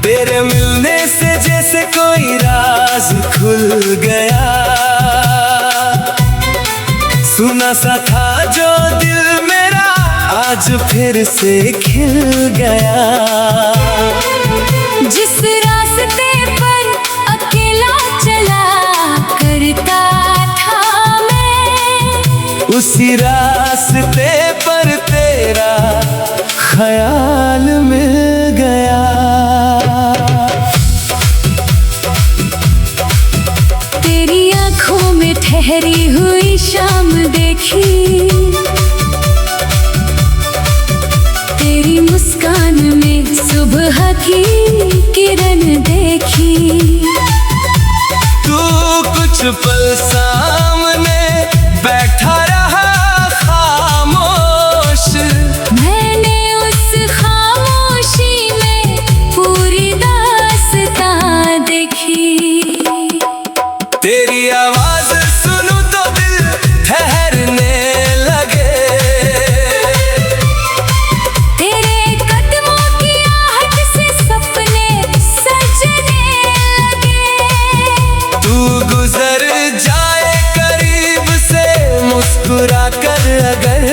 तेरे मिलने से जैसे कोई राज खुल गया, सुना सा था जो दिल मेरा आज फिर से खिल गया। जिस रास्ते पर अकेला चला करता था मैं, उसी रास्ते पर तेरा ख्याल मिल गया। तेरी आंखों में ठहरी हुई शाम देखी, तेरी मुस्कान में सुबह की किरण देखी। तू कुछ पल सामने बैठा रहा खामोश, मैंने उस खामोशी में पूरी दास्तां देखी। तेरी आवाज सुनूं तो दिल ठहरने लगे, तेरे कदमों की आहट से सपने सजने लगे। तू गुजर जाए करीब से मुस्कुरा कर अगर,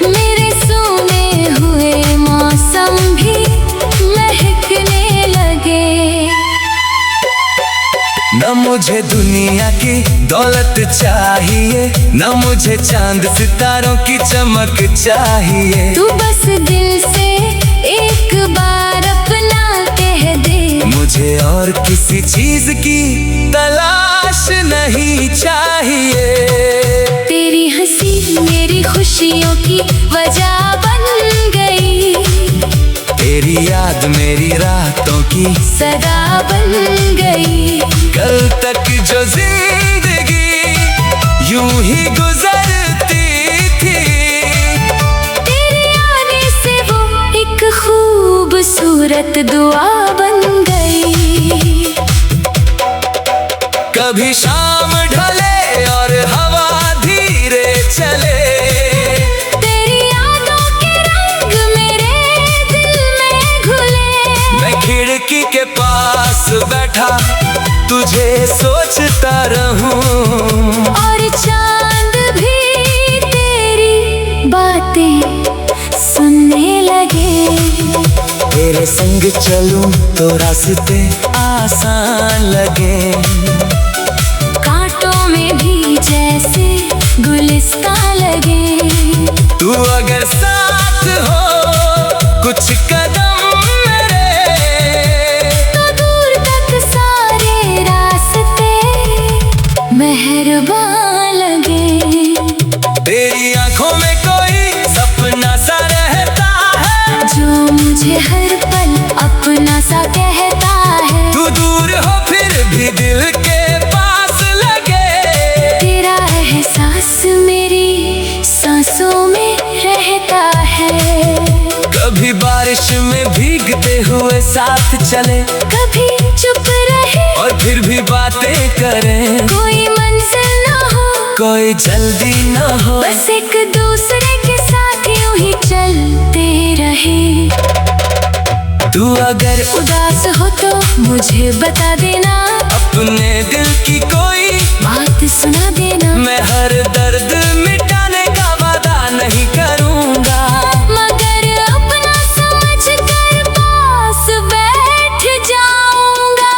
मेरे सूने हुए मौसम भी महकने लगे। न मुझे दुनिया की दौलत चाहिए, न मुझे चांद सितारों की चमक चाहिए। तू बस दिल से एक बार अपना कह दे, मुझे और किसी चीज की तलाश नहीं चाहिए। तेरी हंसी मेरी खुशियों की वजह बन गई, तेरी याद मेरी रातों की सदा बन गई। कल तक जो जिंदगी यूं ही गुजरती थी, तेरे आने से वो एक खूबसूरत दुआ बन गई। कभी शाम ढले और हवा धीरे चले, तेरी यादों के रंग मेरे दिल में घुले। मैं खिड़की के पास बैठा तुझे सोचता रहूं, और चांद भी तेरी बातें सुनने लगे। तेरे संग चलूं तो रास्ते आसान लगे, कांटों में भी जैसे गुलिस्तां लगे। तू अगर साथ हो कुछ कदम मेरे, तो दूर तक सारे रास्ते मेहरबान लगे। तेरी आंखों में कोई सपना सा रहता है, जो मुझे हर पल अपना सा कहता है। तू दूर हो फिर भी दिल के पास लगे, तेरा एहसास मेरी सांसों में रहता है। कभी बारिश में भीगते हुए साथ चले, कभी चुप रहे और फिर भी बातें करें। कोई मंजिल ना हो, कोई जल्दी ना हो, बस एक दूसरे के साथ यूं ही चलते रहे। तू अगर उदास हो तो मुझे बता देना, अपने दिल की कोई बात सुना देना। मैं हर दर्द मिटाने का वादा नहीं करूंगा, मगर अपना समझ कर पास बैठ जाऊंगा।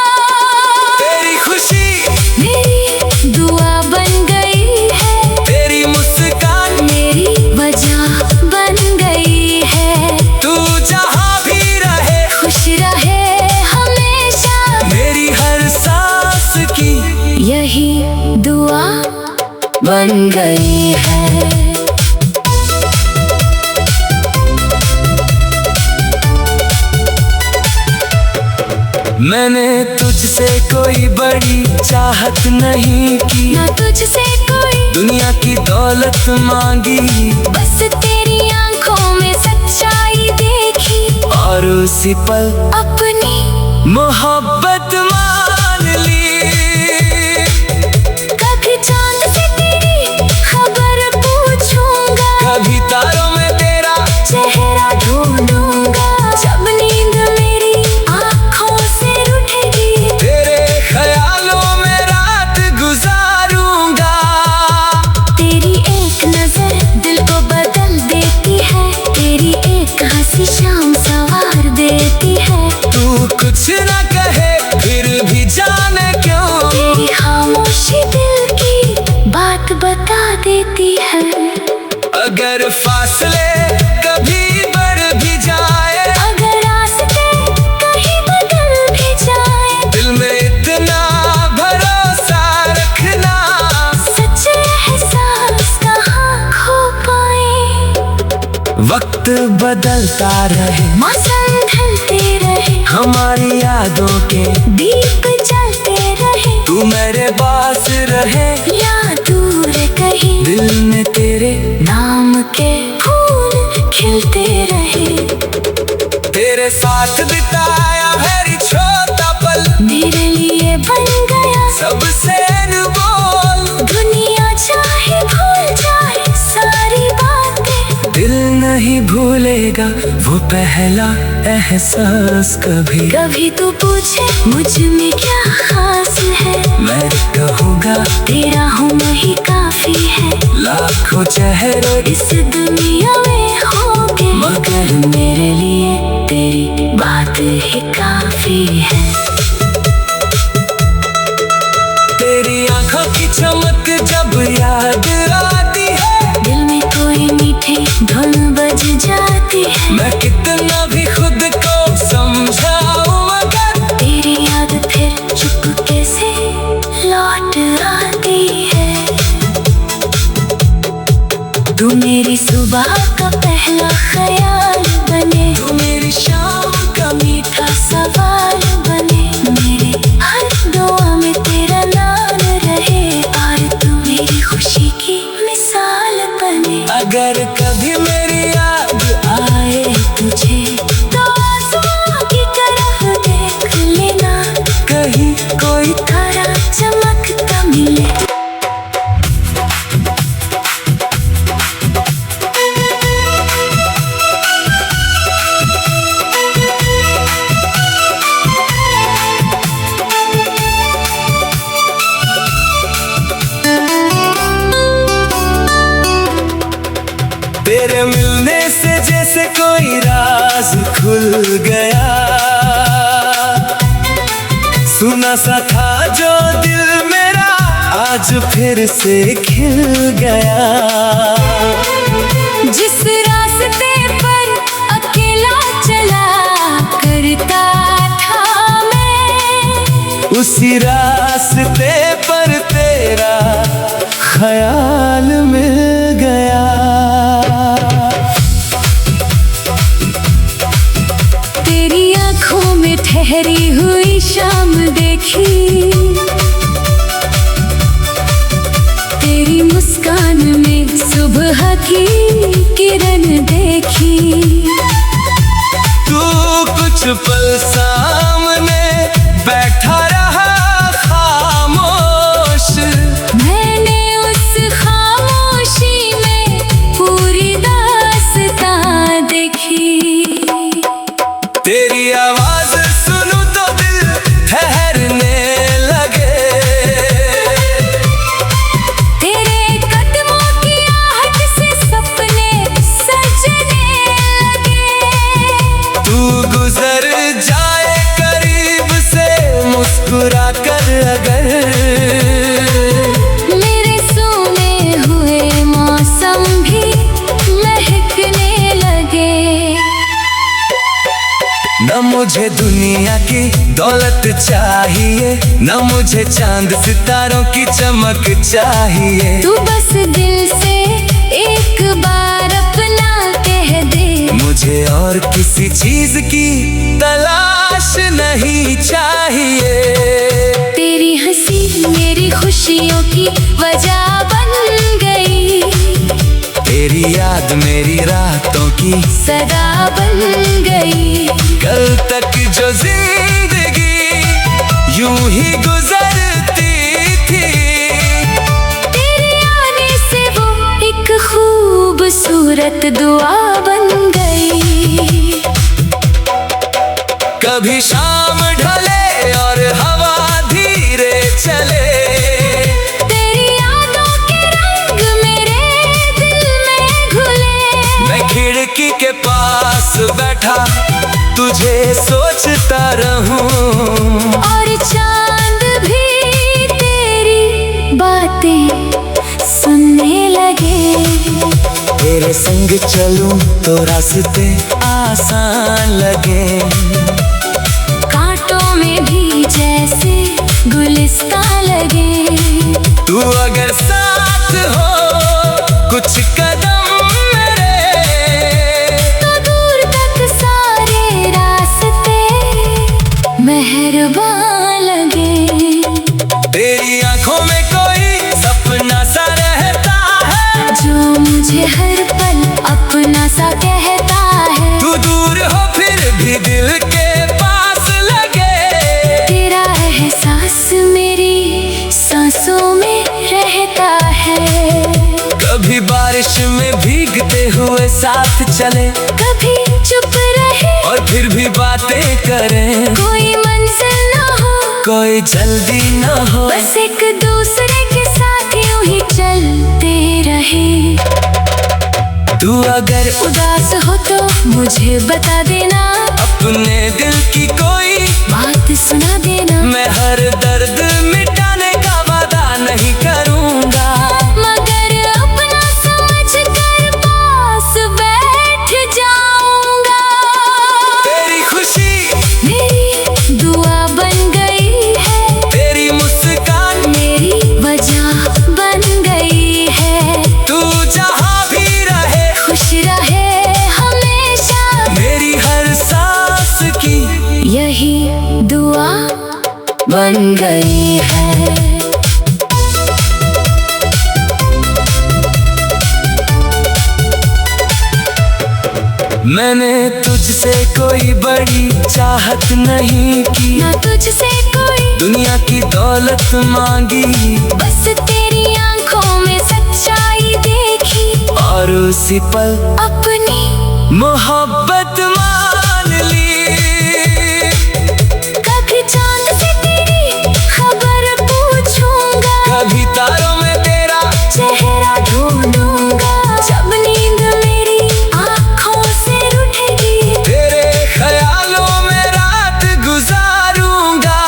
तेरी खुशी मेरी दुआ बन गई है, तेरी मुस्कान मेरी वजह बन गई है। तू जहां भी रहे खुश रहे हमेशा, मेरी हर सांस की यही दुआ बन गई है। मैंने तुझसे कोई बड़ी चाहत नहीं की, ना तुझसे कोई दुनिया की दौलत मांगी, बस तेरी आंखों में सच्चाई देखी। और उसी पल अपनी मोहब्बत मान ली। कभी चांद से तेरी खबर पूछूंगा, कभी तारों में तेरा चेहरा ढूंढूंगा। जब नींद मेरी फासले कभी बढ़ भी जाए, अगर रास्ते कहीं बदल भी जाए, दिल में इतना भरोसा रखना, सच्चे एहसास कहाँ खो पाए। वक्त बदलता रहे, मौसम ढलते रहे, हमारी यादों के दीप जलते रहे, तू मेरे पास रहे या दूर कहीं, दिल में तेरे नाम के फूल खिलते रहे। तेरे साथ बिताया हर छोटा पल मेरे लिए बन गया सबसे अनमोल। दुनिया चाहे भूल जाए सारी बातें, दिल नहीं भूलेगा वो पहला एहसास कभी। कभी तो पूछे मुझ में क्या खास है, मैं कहूँगा तेरा होना ही काफी है। लाखों चेहरे इस दुनिया में होंगे, मगर मेरे लिए तेरी बात ही काफी है। तेरी आंखों की चमक जब याद आती है, दिल में कोई मीठी धुन बज जाती है। मैं कितना भी खुद को समझाऊं मगर तेरी याद फिर चुपके से लौट आती है। तू मेरी सुबह का पहला ख्याल बने, तू मेरी शाम का मीठा सवाल बने, मेरे हर दुआ में तेरा नाम रहे, और तू मेरी खुशी की मिसाल बने। अगर कभी मेरी याद आए तुझे तो आसमां की तरफ देख लेना, कहीं कोई तारा चमकता मिले। तेरे मिलने से जैसे कोई राज खुल गया, सुना सा था जो दिल मेरा आज फिर से खिल गया। जिस रास्ते पर अकेला चला करता था मैं, उसी रास्ते पर तेरा ख्याल मिल गया। तेरी आंखों में ठहरी हुई शाम देखी, तेरी मुस्कान में सुबह की किरण देखी। तू कुछ पल सामने बैठा रहा खामोश, मैंने उस खामोशी में पूरी दास्तां देखी। तेरी आवाज सुनूं तो दिल ठहरने लगे, तेरे कदमों की आहट से सपने सजने लगे। तू गुजर जाए करीब से मुस्कुरा कर अगर, मेरे सोने हुए मौसम भी महकने लगे। न मुझे दुनिया की दौलत चाहिए, न मुझे चांद सितारों की चमक चाहिए। तू बस दिल से एक बार अपना कह दे, मुझे और किसी चीज की तलाश नहीं चाहिए। तेरी हंसी मेरी खुशियों की वजह बन गई, तेरी याद मेरी रातों की सदा बन गई। कल तक जो जिंदगी यूं ही गुजरती थी, तेरे आने से वो एक खूबसूरत दुआ बन गई। कभी शाम ढले और हवा धीरे चले, तेरी यादों के रंग मेरे दिल में घुले। मैं खिड़की के पास बैठा तुझे सोचता रहूं, और चांद भी तेरी बातें सुनने लगे। तेरे संग चलूं तो रास्ते आसान लगे। कांटों में भी जैसे गुलिस्तां लगे। तू अगर साथ हो कुछ कदम मेरे, तो दूर तक सारे रास्ते मेहरबान लगे। तेरी आंखों में कोई सपना सा रहता है, जो मुझे हर पल अपना सा कहता है। तू दूर हो फिर भी दिल के पास लगे। तेरा एहसास मेरी सांसों में रहता है। कभी बारिश में भीगते हुए साथ चले, कभी चुप रहे और फिर भी बातें करें। कोई मंजिल ना हो, कोई जल्दी ना हो, बस एक दूसरे के साथ यूं ही चलते रहे। तू अगर उदास हो तो मुझे बता देना, अपने दिल की कोई बात सुना देना। मैं हर दर्द मिटाने का वादा नहीं करूंगा, मगर अपना समझ कर पास बैठ जाऊंगा। तेरी खुशी मेरी दुआ बन गई है, तेरी मुस्कान मेरी वजह बन गई है। तू जहां भी रहे खुश रहे हमेशा, मेरी हर सांस की यही दुआ बन गई है। मैंने तुझसे कोई बड़ी चाहत नहीं की, ना तुझसे कोई दुनिया की दौलत मांगी, बस तेरी आंखों में सच्चाई देखी, और उसी पल अपनी मोहब्बत मान ली। कभी चांद से तेरी खबर पूछूंगा, कभी तारों में तेरा चेहरा ढूंढूंगा। जब नींद मेरी आंखों से रूठेगी, तेरे ख्यालों में रात गुजारूंगा।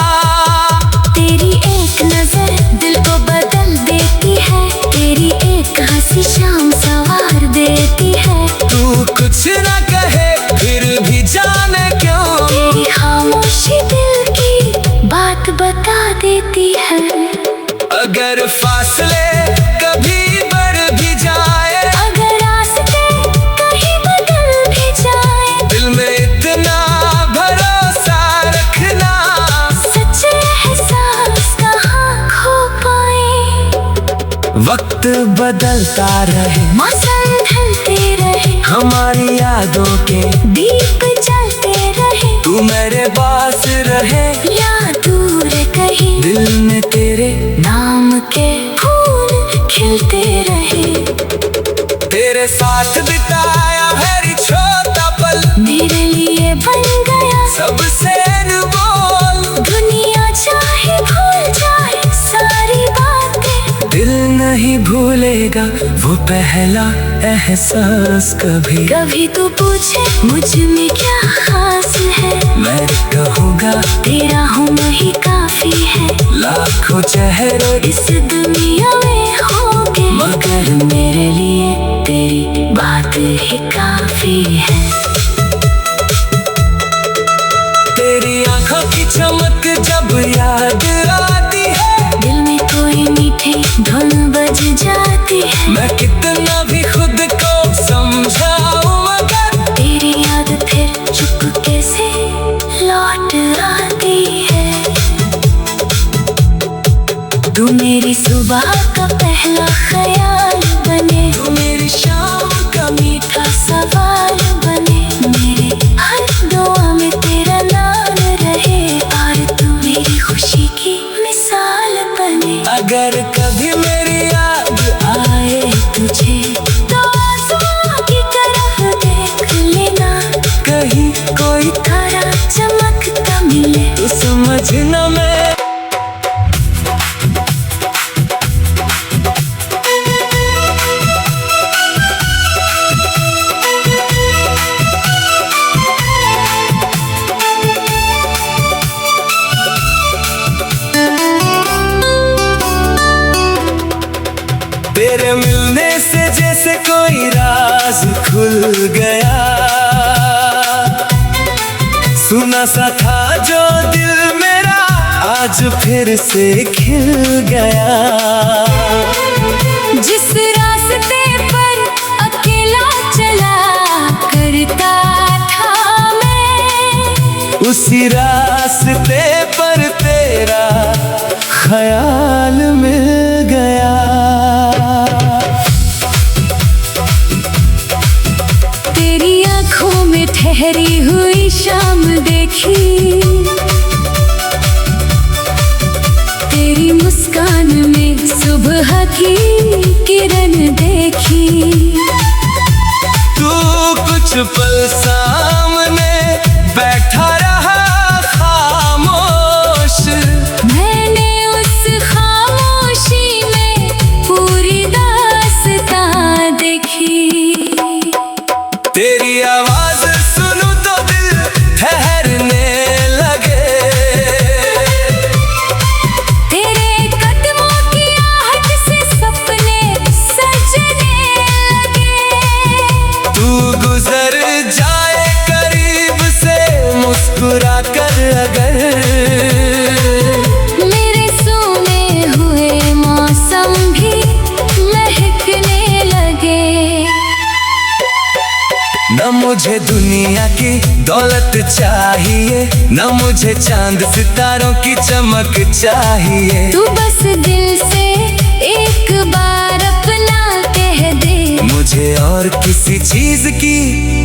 तेरी एक नजर दिल को बदल देती है, तेरी एक हंसी शाम संवार देती है। तू कुछ ना कहे फिर भी जाने क्यों, तेरी खामोशी दिल की बात बता देती है। अगर फासले कभी बढ़ भी जाए, अगर रास्ते कहीं बदल भी जाए, दिल में इतना भरोसा रखना, सच्चे एहसास कहाँ खो पाए। वक्त बदलता रहे, मौसम ढलते रहे, हमारी यादों के दीप जलते रहे। तू मेरे पास रहे या दूर कहीं, दिल में तेरे नाम के फूल खिलते रहे। तेरे साथ बिताया हर छोटा पल, मेरे लिए बन गया सबसे अनमोल। दुनिया चाहे भूल जाए सारी बातें, दिल नहीं भूलेगा वो पहला एहसास कभी। कभी तू पूछे मुझ में क्या खास है, मैं कहूँगा तेरा होना ही काफी है। लाखों चेहरे इस दुनिया में होंगे, मगर मेरे लिए तेरी बात ही काफी है। तेरी आंखों की चमक जब याद आती है, दिल में कोई मीठी धुन बज जाती है। मैं कितना भी खुद को समझाऊं मगर तेरी याद फिर चुपके से लौट आती है। तू मेरी सुबह का पहला ख्याल बने, तू मेरी शाम का मीठा सवाल बने। मेरे हर दुआ में तेरा नाम रहे, और तू मेरी खुशी की मिसाल बने। अगर कभी मेरी याद आए तुझे तो आसमां की तरफ देख लेना, कहीं कोई तारा चमकता मिले। तो समझना मैं खुल गया। सुना सा था जो दिल मेरा आज फिर से खिल गया। जिस रास्ते पर अकेला चला करता था मैं, उसी रास्ते पर तेरा ख्याल मिल गया। तेरी आंखों में ठहरी हुई शाम देखी, तेरी मुस्कान में सुबह की किरण देखी। तू कुछ पल सामने बैठा रहा खामोश, मैंने उस खामोशी में पूरी दास्तां देखी। तेरी आवाज सुनूं तो दिल ठहरने लगे, तेरे कदमों की आहट से सपने सजने लगे। तू गुजर जाए करीब से मुस्कुरा कर अगर, मेरे सोने हुए मौसम भी महकने लगे। न मुझे दुनिया की दौलत चाहिए, न मुझे चांद सितारों की चमक चाहिए। तू बस दिल से एक बार अपना कह दे, मुझे और किसी चीज की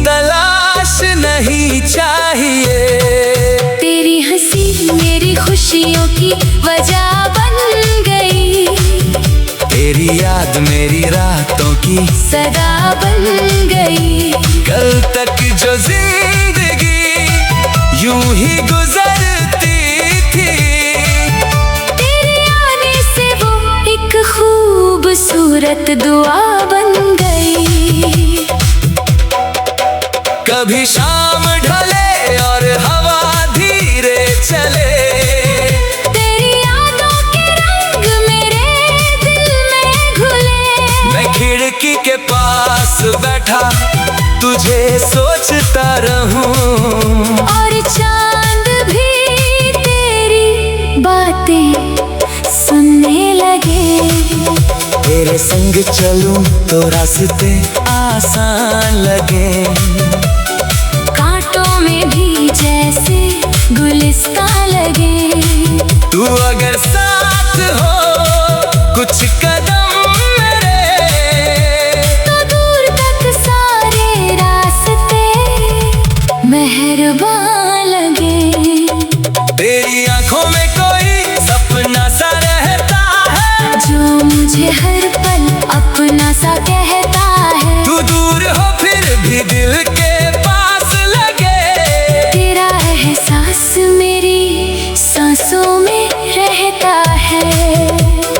तलाश नहीं चाहिए। तेरी हंसी मेरी खुशियों की वजह बन गई, तेरी याद मेरी रातों की सदा बन गई। कल तक जो जिंदगी यूं ही गुजरती थी, तेरे आने से वो एक खूबसूरत दुआ बन गई। कभी शाम ढले और हवा धीरे चले, तेरी यादों के रंग मेरे दिल में घुले। मैं खिड़की के पास बैठा तुझे सोचता रहूं, और चांद भी तेरी बातें सुनने लगे। तेरे संग चलूं तो रास्ते आसान लगे, कांटों में भी जैसे गुलिस्तां लगे। तू अगर साथ हो कुछ कदम मेरे, तो दूर तक सारे रास्ते मेहरबान लगे। तेरी आंखों में कोई सपना सा रहता है, जो मुझे हर पल अपना सा कहता है। तू दूर हो फिर भी दिल के पास लगे, तेरा एहसास मेरी सांसों में रहता है।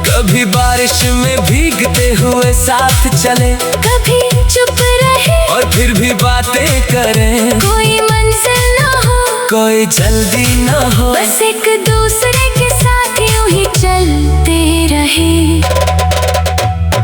कभी बारिश में भीगते हुए साथ चले, कभी चुप रहे और फिर भी बातें करें। कोई मंजिल न हो, कोई जल्दी न हो, बस एक दूसरे के साथ यूं ही चलते रहे।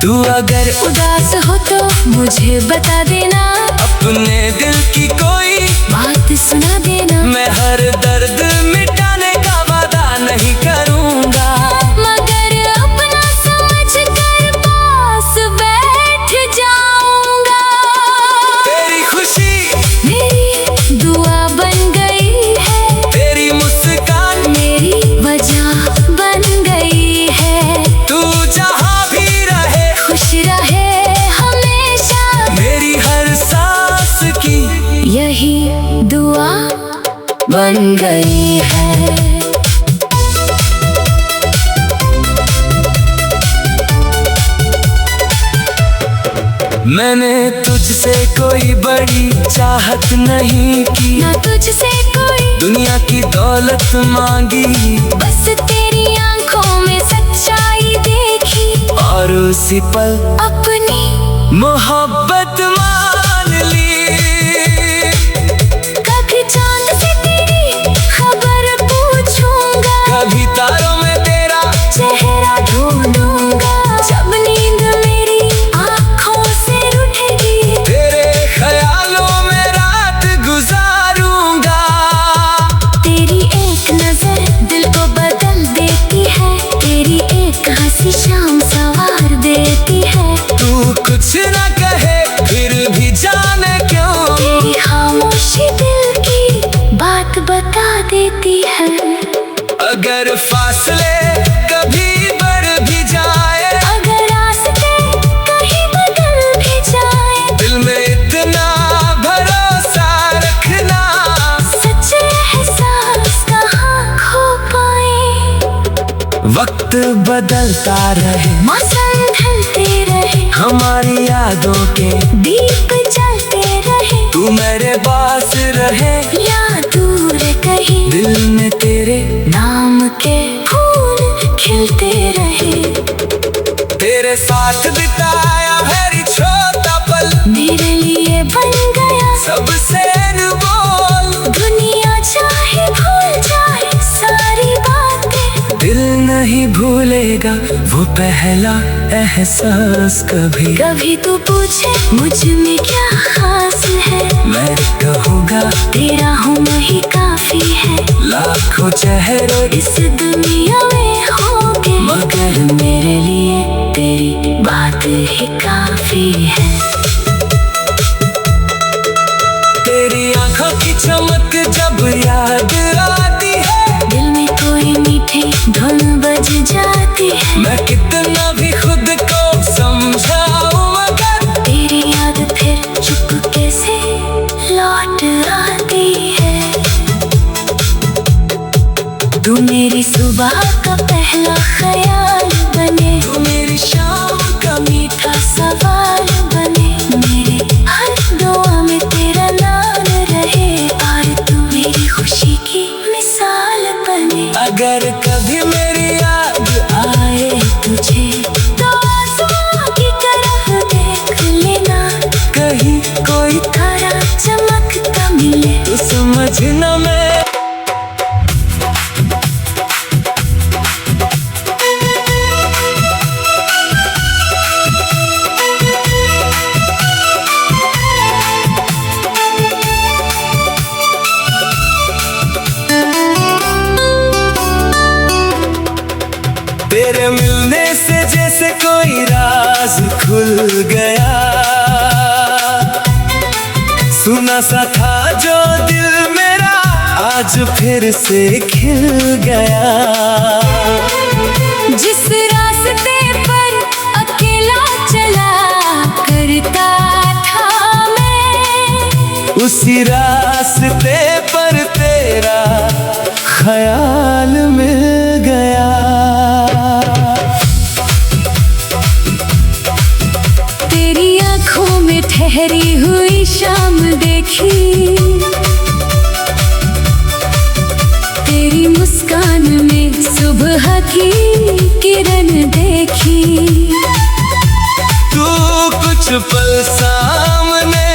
तू अगर उदास हो तो मुझे बता देना, अपने दिल की कोई बात सुना देना। मैं हर दर्द मिटाने का वादा नहीं करूंगा, मगर अपना समझ कर पास बैठ जाऊंगा। तेरी खुशी मेरी दुआ बन गई है, तेरी मुस्कान मेरी वजह बन गई है। तू जहां भी रहे खुश रहे हमेशा, मेरी हर सांस की यही दुआ बन गई है। मैंने तुझसे कोई बड़ी चाहत नहीं की, ना तुझसे कोई दुनिया की दौलत मांगी, बस तेरी आंखों में सच्चाई देखी। और उसी पल अपनी मोहब्बत मान ली। कभी चांद से तेरी खबर पूछूंगा, कभी तारों में तेरा चेहरा ढूंढूंगा। जब नींद मेरी आंखों से उठेगी, तेरे अगर फासले कभी बढ़ भी जाए, अगर रास्ते कहीं बदल भी जाए, दिल में इतना भरोसा रखना, सच्चे एहसास कहाँ खो पाए। वक्त बदलता रहे, मौसम ढलते रहे, हमारी यादों के दीप जलते रहे, तू मेरे पास रहे या दूर कहीं, दिल में तेरे नाम के फूल खिलते रहे। तेरे साथ बिताया हर छोटा पल मेरे लिए बन गया सबसे अनमोल। दुनिया चाहे भूल जाए सारी बातें, दिल नहीं भूलेगा वो पहला एहसास कभी। कभी तू पूछे मुझ में क्या खास है, मैं कहूँगा तेरा होना ही काफी है। लाखों चेहरे इस दुनिया में होंगे, मगर मेरे लिए तेरी बात ही काफी है। तेरी आंखों की चमक जब याद आती है, दिल में कोई मीठी धुन बज जाती है। मैं कितना भी खुद को समझाऊं मगर तेरी याद फिर चुपके से लौट आती है। तू मेरी सुबह का पहला ख्याल बने, तू मेरी शाम का मीठा सवाल बने, मेरे हर दुआ में तेरा नाम रहे, और तू मेरी खुशी की मिसाल बने। अगर कभी मेरी याद आए तुझे तो आसमां की तरफ देख लेना, कहीं कोई तारा चमकता मिले। तो समझना मैं तेरे मिलने से जैसे कोई राज खुल गया, सुना सा था जो दिल मेरा आज फिर से खिल गया। जिस रास्ते पर अकेला चला करता था मैं, उसी रास्ते पर तेरा ख्याल मिल गया। तेरी आंखों में ठहरी हुई शाम देखी, तेरी मुस्कान में सुबह की किरण देखी। तू कुछ पल सामने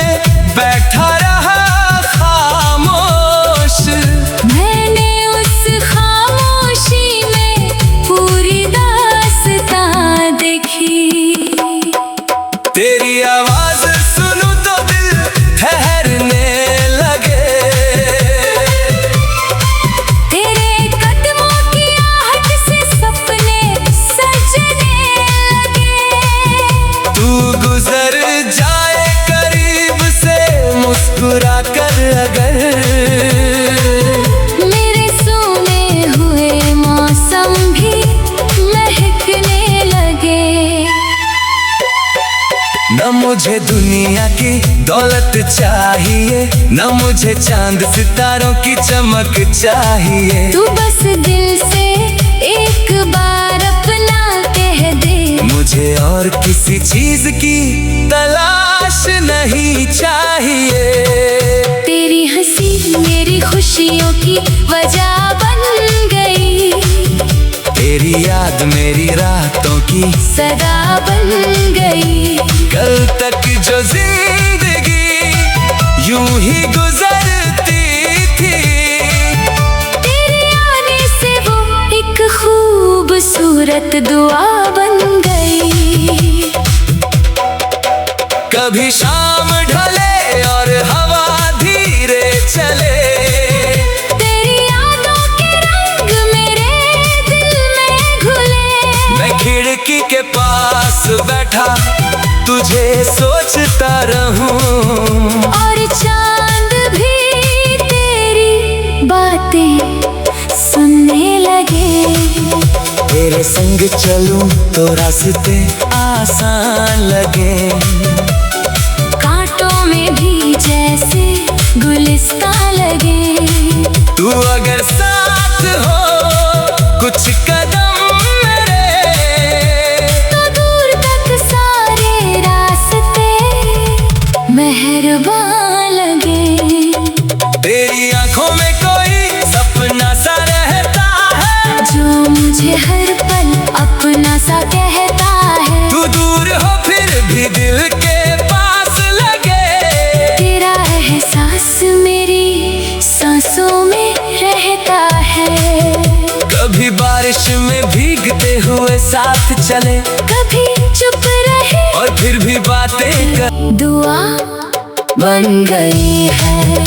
बैठा रहा खामोश, मैंने उस खामोशी में पूरी दास्तां देखी। तेरी आवाज सुनूं तो दिल ठहरने लगे, तेरे कदमों की आहट से सपने सजने लगे। तू गुजर जाए करीब से मुस्कुरा कर अगर, मेरे सोने हुए मौसम भी महकने लगे। न मुझे दुनिया की दौलत चाहिए, न मुझे चांद सितारों की चमक चाहिए। तू बस दिल से एक बार अपना कह दे, मुझे और किसी चीज की तलाश नहीं चाहिए। तेरी हंसी मेरी खुशियों की वजह बन गई, तेरी याद मेरी रातों की सदा बन गई। कल तक जो जिंदगी यूं ही गुजरती थी, तेरे आने से वो एक खूबसूरत दुआ बन गई। कभी शाम ढले और हवा धीरे चले, तेरी यादों के रंग मेरे दिल में घुले। मैं खिड़की के पास बैठा तुझे सोचता रहूं, और चांद भी तेरी बातें सुनने लगे। तेरे संग चलूं तो रास्ते आसान लगे। कांटों में भी जैसे गुलिस्तां लगे। तू अगर साथ हो कुछ कदम मेरे, तो दूर तक सारे रास्ते मेहरबान लगे। तेरी आंखों में कोई सपना सा रहता है, जो मुझे हर पल अपना सा कहता है। तू दूर हो फिर भी दिल के पास लगे। तेरा एहसास मेरी सांसों में रहता है। कभी बारिश में भीगते हुए साथ चले, कभी चुप रहे और फिर भी बातें कर दुआ बन गई है।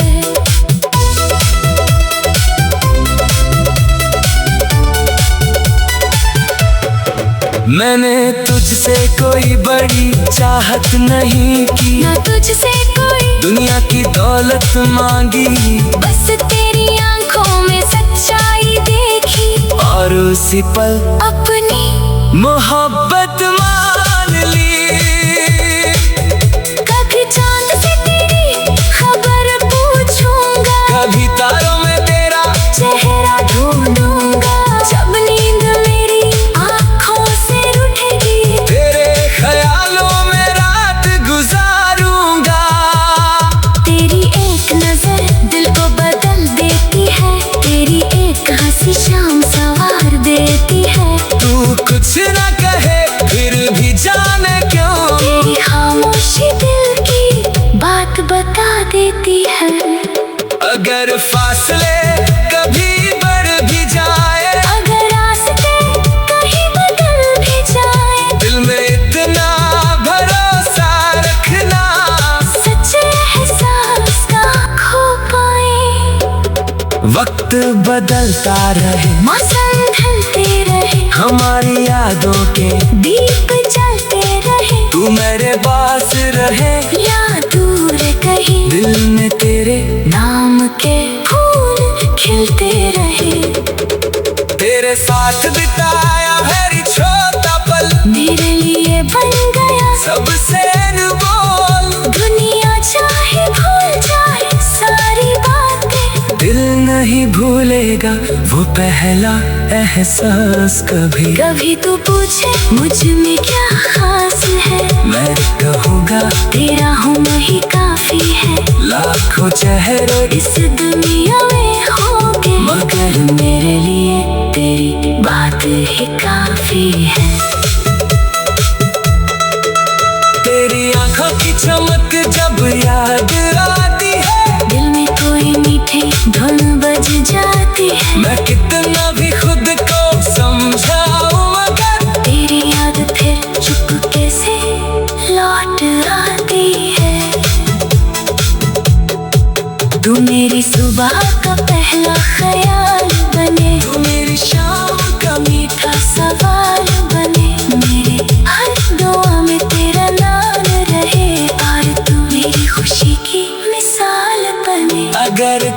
मैंने तुझसे कोई बड़ी चाहत नहीं की, ना तुझसे कोई दुनिया की दौलत मांगी, बस तेरी आंखों में सच्चाई देखी, और उसी पल अपनी मोहब्बत मान ली। कभी चांद से तेरी खबर पूछूंगा, कभी तारों में तेरा चेहरा ढूंढूंगा। जब नींद मेरी आंखों से रूठेगी, तेरे ख्यालों में रात गुजारूंगा। तेरी एक नजर दिल को बदल देती है, तेरी एक हंसी शाम संवार देती है। तू कुछ न कहे फिर भी जाने क्यों, तेरी खामोशी दिल की बात बता देती है। अगर फासले कभी बढ़ भी जाए, अगर रास्ते कहीं बदल भी जाए, दिल में इतना भरोसा रखना, सच्चे एहसास का खो पाए। वक्त बदलता रहे, मौसम ढलते रहे, हमारी यादों के दीप जलते रहे। तू मेरे पास रहे या दूर कहीं, दिल में तेरे नाम के फूल खिलते रहे। तेरे साथ बिताया हर छोटा पल, मेरे लिए बन गया सबसे अनमोल। दुनिया चाहे भूल जाए सारी बातें, दिल नहीं भूलेगा वो पहला एहसास कभी। कभी तू पूछे मुझ में क्या खास है, मैं कहूँगा तेरा होना ही काफी है। लाखों चेहरे इस दुनिया में होंगे, मगर मेरे लिए तेरी बात ही काफी है। तेरी आंखों की चमक जब याद आती है, दिल में कोई मीठी धुन बज जाती है। मैं कितना भी खुद को समझाऊं मगर तेरी याद फिर चुपके से लौट आती है। तू मेरी सुबह का पहला ख्याल बने, तू मेरी शाम का मीठा सवाल बने। मेरे हर दुआ में तेरा नाम रहे, और तू मेरी खुशी की मिसाल बने। अगर